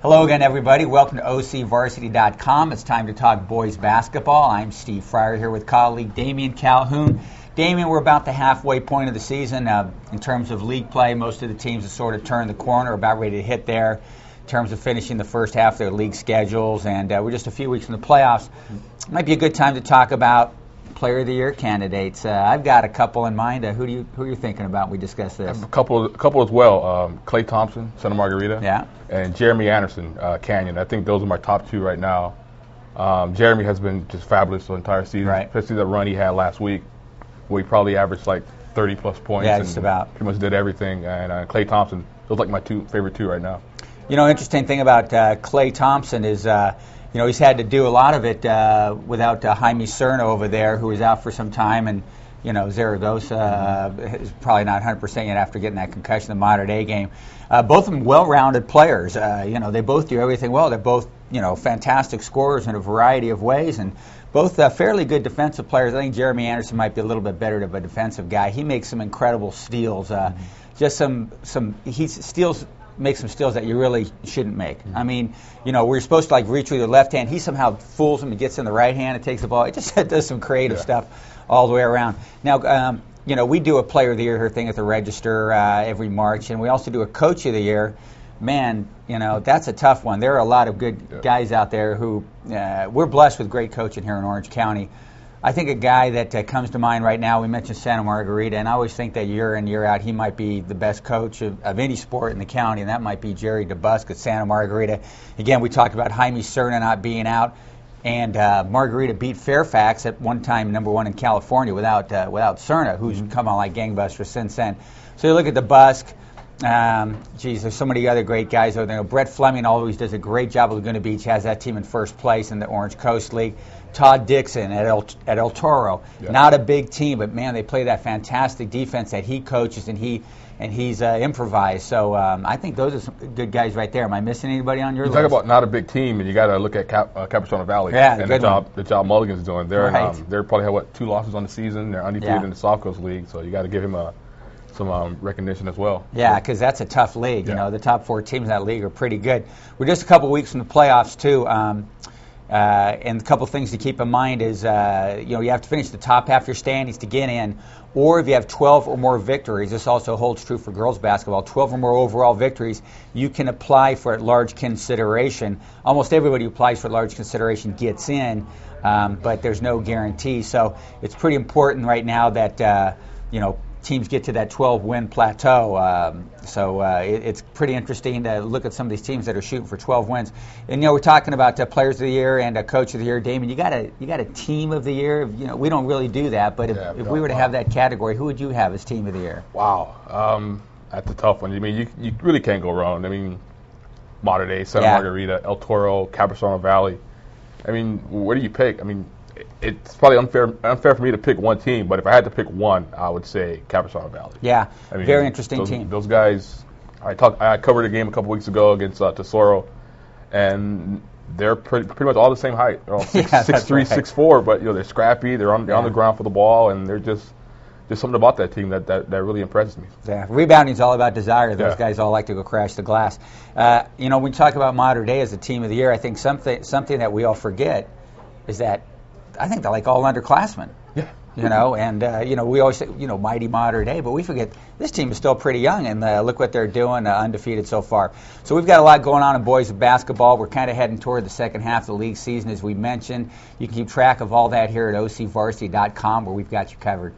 Hello again, everybody. Welcome to OCVarsity.com. It's time to talk boys basketball. I'm Steve Fryer here with colleague Damian Calhoun. Damian, we're about the halfway point of the season in terms of league play. Most of the teams have sort of turned the corner, about ready to hit there in terms of finishing the first half of their league schedules, and we're just a few weeks from the playoffs. Might be a good time to talk about Player of the Year candidates. I've got a couple in mind. Who are you thinking about when we discuss this? I have a couple as well. Klay Thompson, Santa Margarita, Yeah. and Jeremy Anderson, Canyon. I think those are my top two right now. Jeremy has been just fabulous the entire season, Right. especially the run he had last week, where he probably averaged like 30-plus points. Yeah, and just about. Pretty much did everything. And Klay Thompson, those are like my favorite two right now. You know, interesting thing about Klay Thompson is, he's had to do a lot of it without Jaime Cerna over there, who was out for some time, and Zaragoza is probably not 100% yet after getting that concussion in the Mater Dei game. Both of them well-rounded players. They both do everything well. They're both, fantastic scorers in a variety of ways, and both fairly good defensive players. I think Jeremy Anderson might be a little bit better of a defensive guy. He makes some incredible steals. Makes some steals that you really shouldn't make. I mean, we're supposed to reach with your left hand. He somehow fools him and gets in the right hand and takes the ball. It just does some creative stuff all the way around. Now, we do a Player of the Year thing at the Register every March, and we also do a Coach of the Year. Man, that's a tough one. There are a lot of good guys out there who we're blessed with great coaching here in Orange County. I think a guy that comes to mind right now, we mentioned Santa Margarita, and I always think that year in, year out, he might be the best coach of any sport in the county, and that might be Jerry DeBusk at Santa Margarita. Again, we talked about Jaime Cerna not being out, and Margarita beat Fairfax at one time number one in California without Cerna, who's come on like gangbusters since then. So you look at DeBusk. There's so many other great guys over there. Brett Fleming always does a great job of Laguna Beach, has that team in first place in the Orange Coast League. Todd Dixon at El Toro, not a big team, but man, they play that fantastic defense that he coaches and he's improvised. So I think those are some good guys right there. Am I missing anybody on your list? You talk about not a big team, and you got to look at Capistrano Valley and the job Mulligan's doing. They're probably have 2 losses on the season. They're undefeated in the South Coast League, so you got to give him some recognition as well. Yeah, because that's a tough league. The top 4 teams in that league are pretty good. We're just a couple weeks from the playoffs too. And a couple things to keep in mind is, you have to finish the top half of your standings to get in, or if you have 12 or more victories, this also holds true for girls basketball, 12 or more overall victories, you can apply for at-large consideration. Almost everybody who applies for at-large consideration gets in, but there's no guarantee. So it's pretty important right now that, teams get to that 12-win plateau. It's pretty interesting to look at some of these teams that are shooting for 12 wins. And we're talking about Players of the Year and Coach of the Year. Damon, you got a Team of the Year. We don't really do that, but if we were to have that category, who would you have as Team of the Year? Wow, that's a tough one. I mean, you really can't go wrong. I mean, Mater Dei, Santa Margarita, El Toro, Capistrano Valley. I mean, where do you pick? I mean, it's probably unfair for me to pick one team, but if I had to pick one, I would say Capistrano Valley. Yeah, very interesting team. Those guys, I covered a game a couple weeks ago against Tesoro, and they're pretty much all the same height. They're all 6'3", 6'4", but they're scrappy. They're on the ground for the ball, and they're just something about that team that really impresses me. Yeah, rebounding is all about desire. Those guys all like to go crash the glass. When we talk about Mater Dei as a Team of the Year, I think something that we all forget is that I think they're like all underclassmen. Yeah. We always say, mighty Mater Dei, but we forget this team is still pretty young, and look what they're doing, undefeated so far. So we've got a lot going on in boys basketball. We're kind of heading toward the second half of the league season, as we mentioned. You can keep track of all that here at OCVarsity.com, where we've got you covered.